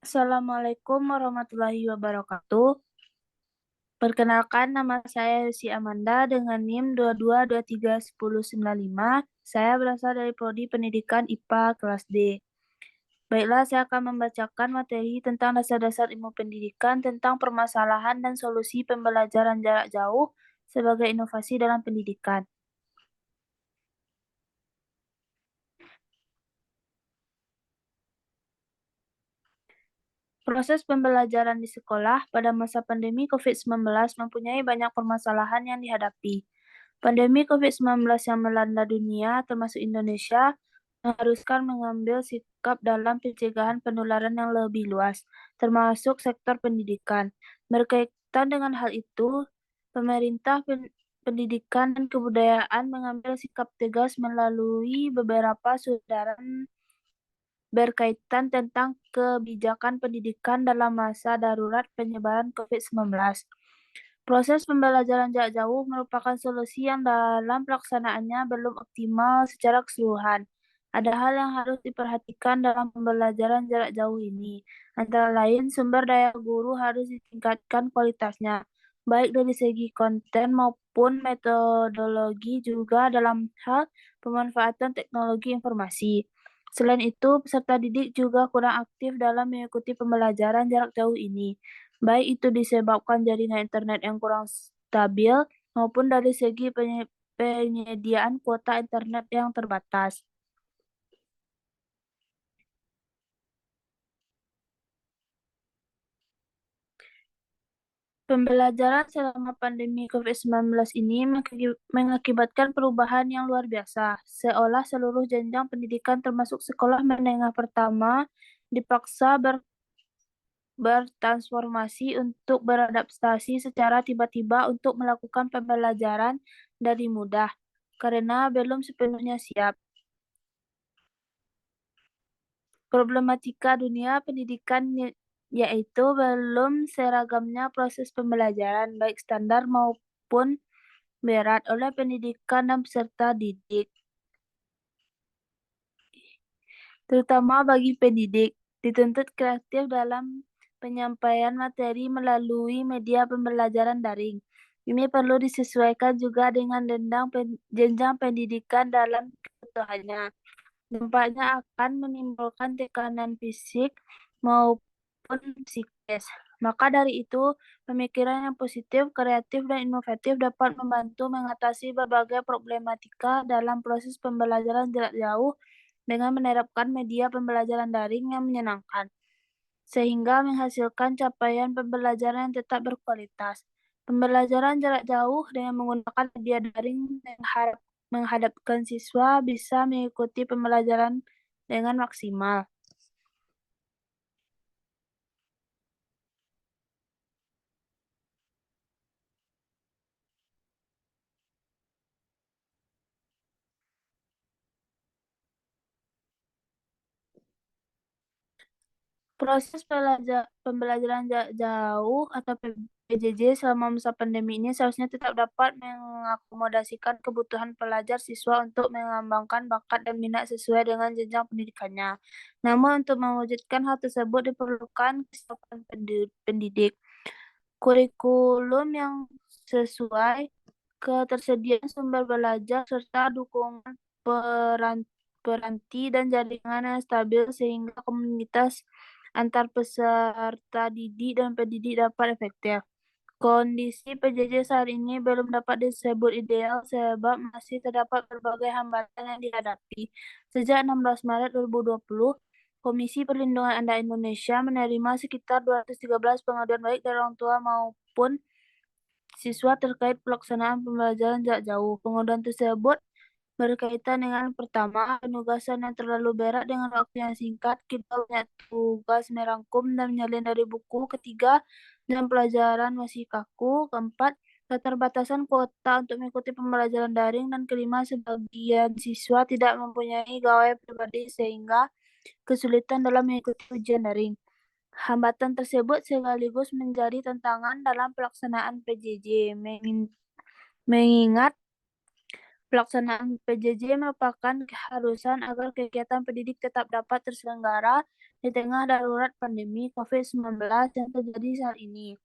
Assalamualaikum warahmatullahi wabarakatuh. Perkenalkan, nama saya Yusi Amanda dengan NIM 22231095. Saya berasal dari Prodi Pendidikan IPA kelas D. Baiklah, saya akan membacakan materi tentang dasar-dasar ilmu pendidikan tentang permasalahan dan solusi pembelajaran jarak jauh sebagai inovasi dalam pendidikan. Proses pembelajaran di sekolah pada masa pandemi COVID-19 mempunyai banyak permasalahan yang dihadapi. Pandemi COVID-19 yang melanda dunia, termasuk Indonesia, mengharuskan mengambil sikap dalam pencegahan penularan yang lebih luas, termasuk sektor pendidikan. Berkaitan dengan hal itu, pemerintah pendidikan dan kebudayaan mengambil sikap tegas melalui beberapa surat berkaitan tentang kebijakan pendidikan dalam masa darurat penyebaran COVID-19. Proses pembelajaran jarak jauh merupakan solusi yang dalam pelaksanaannya belum optimal secara keseluruhan. Ada hal yang harus diperhatikan dalam pembelajaran jarak jauh ini. Antara lain, sumber daya guru harus ditingkatkan kualitasnya, baik dari segi konten maupun metodologi, juga dalam hal pemanfaatan teknologi informasi. Selain itu, peserta didik juga kurang aktif dalam mengikuti pembelajaran jarak jauh ini, baik itu disebabkan jaringan internet yang kurang stabil maupun dari segi penyediaan kuota internet yang terbatas. Pembelajaran selama pandemi COVID-19 ini mengakibatkan perubahan yang luar biasa, seolah seluruh jenjang pendidikan termasuk sekolah menengah pertama dipaksa bertransformasi untuk beradaptasi secara tiba-tiba untuk melakukan pembelajaran dari mudah, karena belum sepenuhnya siap. Problematika dunia pendidikan yaitu belum seragamnya proses pembelajaran, baik standar maupun berat, oleh pendidikan dan peserta didik, terutama bagi pendidik. Dituntut kreatif dalam penyampaian materi melalui media pembelajaran daring. Ini perlu disesuaikan juga dengan jenjang pendidikan dalam kebutuhannya. Dampaknya akan menimbulkan tekanan fisik maupun psikis. Maka dari itu, pemikiran yang positif, kreatif, dan inovatif dapat membantu mengatasi berbagai problematika dalam proses pembelajaran jarak jauh dengan menerapkan media pembelajaran daring yang menyenangkan, sehingga menghasilkan capaian pembelajaran yang tetap berkualitas. Pembelajaran jarak jauh dengan menggunakan media daring menghadapkan siswa bisa mengikuti pembelajaran dengan maksimal. Proses pembelajaran jarak jauh atau PJJ selama masa pandemi ini seharusnya tetap dapat mengakomodasikan kebutuhan pelajar siswa untuk mengembangkan bakat dan minat sesuai dengan jenjang pendidikannya. Namun untuk mewujudkan hal tersebut diperlukan kesiapan pendidik, kurikulum yang sesuai, ketersediaan sumber belajar, serta dukungan peranti dan jaringan yang stabil sehingga komunitas antar peserta didik dan pendidik dapat efektif. Kondisi PJJ saat ini belum dapat disebut ideal sebab masih terdapat berbagai hambatan yang dihadapi. Sejak 16 Maret 2020, Komisi Perlindungan Anak Indonesia menerima sekitar 213 pengaduan baik dari orang tua maupun siswa terkait pelaksanaan pembelajaran jarak jauh. Pengaduan tersebut berkaitan dengan pertama, penugasan yang terlalu berat dengan waktu yang singkat, kita banyak tugas merangkum dan menyalin dari buku. Ketiga, dan pelajaran masih kaku. Keempat, keterbatasan kuota untuk mengikuti pembelajaran daring. Dan kelima, sebagian siswa tidak mempunyai gawai pribadi sehingga kesulitan dalam mengikuti ujian daring. Hambatan tersebut sekaligus menjadi tantangan dalam pelaksanaan PJJ, mengingat pelaksanaan PJJ merupakan keharusan agar kegiatan pendidik tetap dapat terselenggara di tengah darurat pandemi COVID-19 yang terjadi saat ini.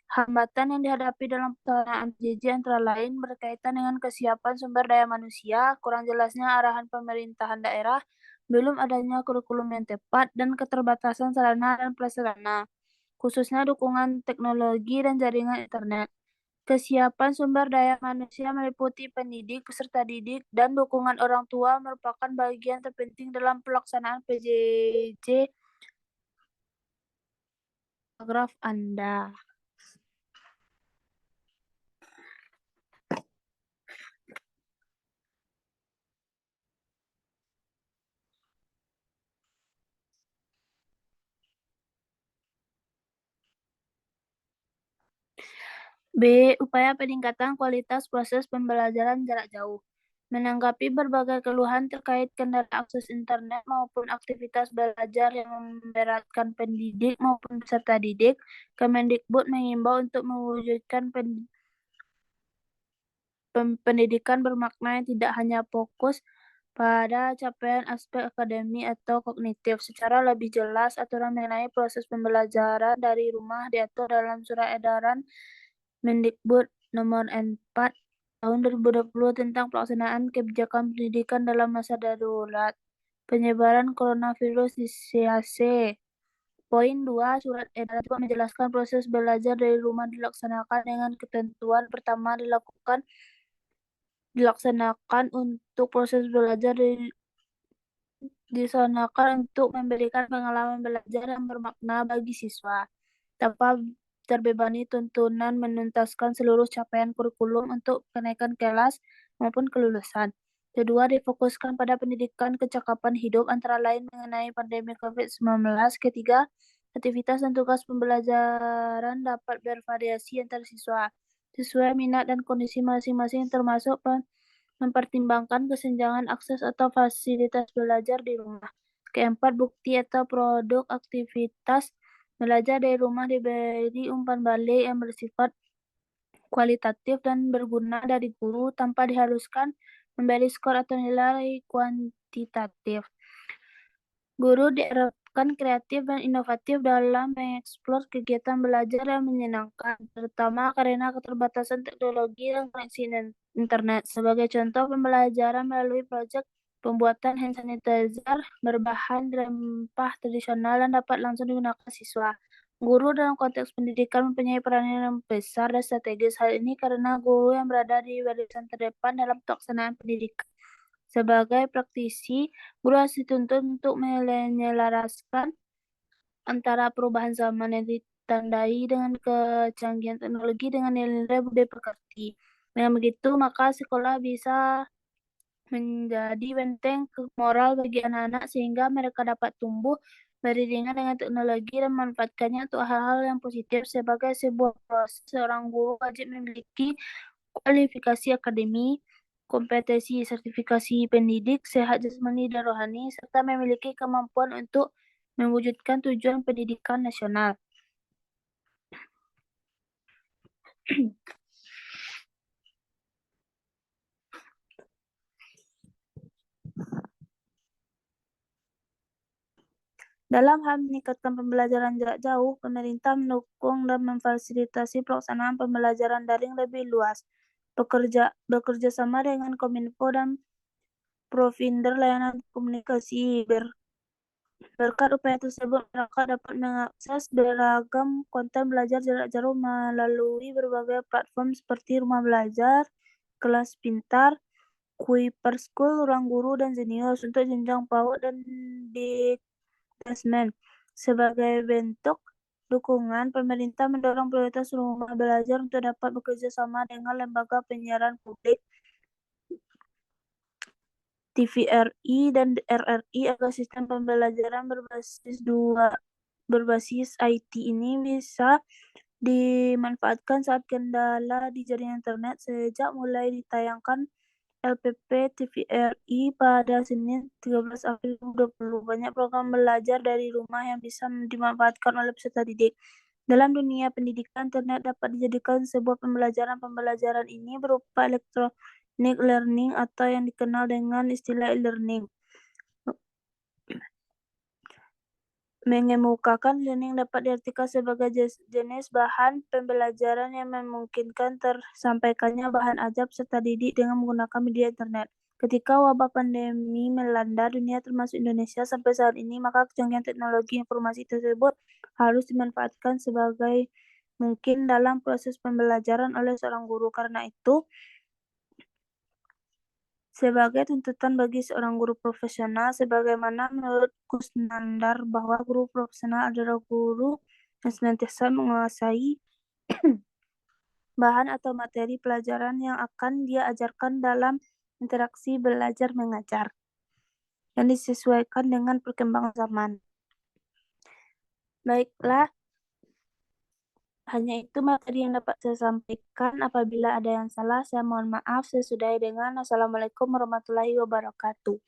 Hambatan yang dihadapi dalam pelaksanaan PJJ antara lain berkaitan dengan kesiapan sumber daya manusia, kurang jelasnya arahan pemerintahan daerah, belum adanya kurikulum yang tepat, dan keterbatasan sarana dan prasarana, khususnya dukungan teknologi dan jaringan internet. Kesiapan sumber daya manusia meliputi pendidik, peserta didik, dan dukungan orang tua merupakan bagian terpenting dalam pelaksanaan PJJ. Paragraf Anda. B. Upaya peningkatan kualitas proses pembelajaran jarak jauh. Menanggapi berbagai keluhan terkait kendala akses internet maupun aktivitas belajar yang memberatkan pendidik maupun peserta didik, Kemendikbud mengimbau untuk mewujudkan pendidikan bermakna yang tidak hanya fokus pada capaian aspek akademi atau kognitif. Secara lebih jelas, aturan mengenai proses pembelajaran dari rumah diatur dalam Surat Edaran Mendikbud Nomor 4 Tahun 2020 tentang pelaksanaan kebijakan pendidikan dalam masa darurat penyebaran coronavirus di CHC. Poin 2, Surat Edaran juga menjelaskan proses belajar dari rumah dilaksanakan dengan ketentuan pertama dilaksanakan untuk proses belajar dilaksanakan untuk memberikan pengalaman belajar yang bermakna bagi siswa, tanpa terbebani tuntunan menuntaskan seluruh capaian kurikulum untuk kenaikan kelas maupun kelulusan. Kedua, difokuskan pada pendidikan kecakapan hidup antara lain mengenai pandemi COVID-19. Ketiga, aktivitas dan tugas pembelajaran dapat bervariasi antar siswa sesuai minat dan kondisi masing-masing, termasuk mempertimbangkan kesenjangan akses atau fasilitas belajar di rumah. Keempat, bukti atau produk aktivitas belajar dari rumah diberi umpan balik yang bersifat kualitatif dan berguna dari guru tanpa diharuskan memberi skor atau nilai kuantitatif. Guru diharapkan kreatif dan inovatif dalam mengeksplor kegiatan belajar yang menyenangkan, terutama karena keterbatasan teknologi dan koneksi internet. Sebagai contoh, pembelajaran melalui proyek pembuatan hand sanitizer berbahan rempah tradisional yang dapat langsung digunakan siswa. Guru dalam konteks pendidikan mempunyai peran yang besar dan strategis. Hal ini karena guru yang berada di barisan terdepan dalam pelaksanaan pendidikan. Sebagai praktisi, guru harus dituntut untuk menyelaraskan antara perubahan zaman yang ditandai dengan kecanggihan teknologi dengan nilai budaya pekerti. Dengan begitu, maka sekolah bisa menjadi benteng moral bagi anak-anak sehingga mereka dapat tumbuh beriringan dengan teknologi dan memanfaatkannya untuk hal-hal yang positif. Sebagai sebuah proses, seorang guru wajib memiliki kualifikasi akademi, kompetensi sertifikasi pendidik, sehat jasmani dan rohani, serta memiliki kemampuan untuk mewujudkan tujuan pendidikan nasional. Dalam hal meningkatkan pembelajaran jarak jauh, pemerintah mendukung dan memfasilitasi pelaksanaan pembelajaran daring lebih luas. Bekerja sama dengan Kominfo dan provider layanan komunikasi. Berkat upaya tersebut, masyarakat dapat mengakses beragam konten belajar jarak jauh melalui berbagai platform seperti Rumah Belajar, Kelas Pintar, Kuiperschool, Ruang Guru, dan Zenius untuk jenjang PAUD dan Detachment. Sebagai bentuk dukungan, pemerintah mendorong prioritas rumah belajar untuk dapat bekerja sama dengan lembaga penyiaran publik, TVRI dan RRI agar sistem pembelajaran berbasis IT ini bisa dimanfaatkan saat kendala di jaringan internet. Sejak mulai ditayangkan LPP TVRI pada Senin 13 April 2020, banyak program belajar dari rumah yang bisa dimanfaatkan oleh peserta didik. Dalam dunia pendidikan, internet dapat dijadikan sebuah pembelajaran ini berupa electronic learning atau yang dikenal dengan istilah e-learning. mengemukakan learning dapat diartikan sebagai jenis bahan pembelajaran yang memungkinkan tersampaikannya bahan ajar serta didik dengan menggunakan media internet. Ketika wabah pandemi melanda dunia termasuk Indonesia sampai saat ini, maka kecanggihan teknologi informasi tersebut harus dimanfaatkan sebagai mungkin dalam proses pembelajaran oleh seorang guru. Karena itu, sebagai tuntutan bagi seorang guru profesional, sebagaimana menurut Kusnandar bahwa guru profesional adalah guru yang senantiasa menguasai bahan atau materi pelajaran yang akan dia ajarkan dalam interaksi belajar mengajar yang disesuaikan dengan perkembangan zaman. Baiklah, hanya itu materi yang dapat saya sampaikan. Apabila ada yang salah, saya mohon maaf. Saya sudahi dengan Assalamualaikum warahmatullahi wabarakatuh.